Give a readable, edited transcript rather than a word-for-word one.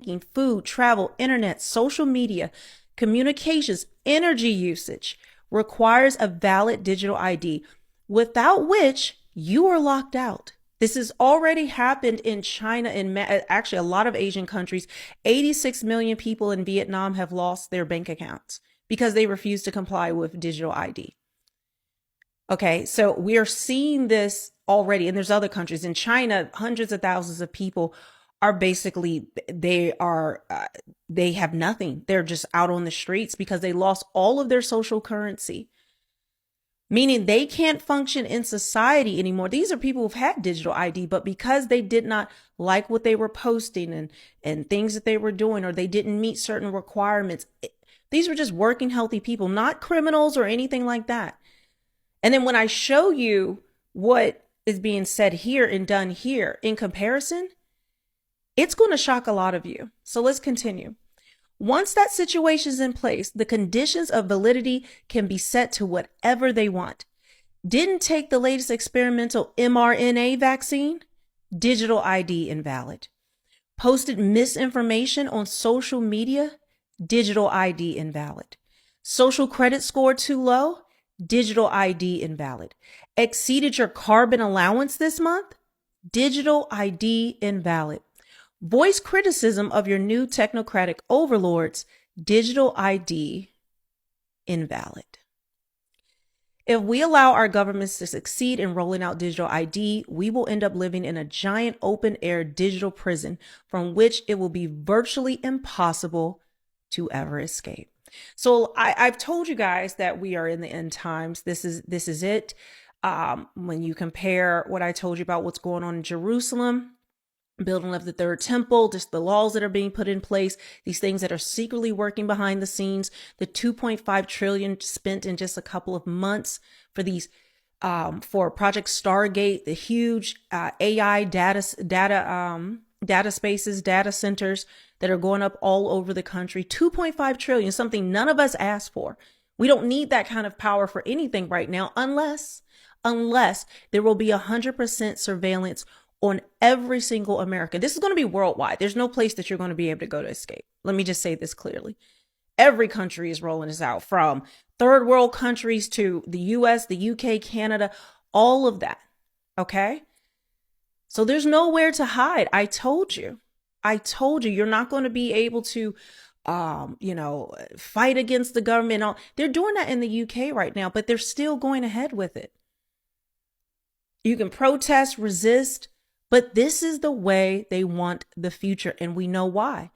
banking, food, travel, internet, social media, communications, energy usage requires a valid digital ID, without which you are locked out. This has already happened in China and actually a lot of Asian countries. 86 million people in Vietnam have lost their bank accounts because they refuse to comply with digital ID. Okay, so we are seeing this already, and there's other countries. In China, hundreds of thousands of people are basically they have nothing. They're just out on the streets because they lost all of their social currency, meaning they can't function in society anymore. These are people who've had digital ID, but because they did not like what they were posting and things that they were doing, or they didn't meet certain requirements, these were just working, healthy people, not criminals or anything like that. And then when I show you what is being said here and done here in comparison, it's going to shock a lot of you. So let's continue. Once that situation is in place, the conditions of validity can be set to whatever they want. Didn't take the latest experimental mRNA vaccine? Digital ID invalid. Posted misinformation on social media? Digital ID invalid. Social credit score too low? Digital ID invalid. Exceeded your carbon allowance this month? Digital ID invalid. Voice criticism of your new technocratic overlords? Digital ID invalid. If we allow our governments to succeed in rolling out digital ID, we will end up living in a giant open air digital prison from which it will be virtually impossible to ever escape. So I've told you guys that we are in the end times. This is it. When you compare what I told you about what's going on in Jerusalem, building of the third temple, just the laws that are being put in place, these things that are secretly working behind the scenes, the 2.5 trillion spent in just a couple of months for these, for Project Stargate, the huge AI data spaces, data centers that are going up all over the country. 2.5 trillion, something none of us asked for. We don't need that kind of power for anything right now, unless there will be 100% surveillance on every single American. This is going to be worldwide. There's no place that you're going to be able to go to escape. Let me just say this clearly. Every country is rolling this out, from third world countries to the US, the UK, Canada, all of that. Okay? So there's nowhere to hide. I told you, you're not going to be able to, fight against the government. They're doing that in the UK right now, but they're still going ahead with it. You can protest, resist, but this is the way they want the future. And we know why.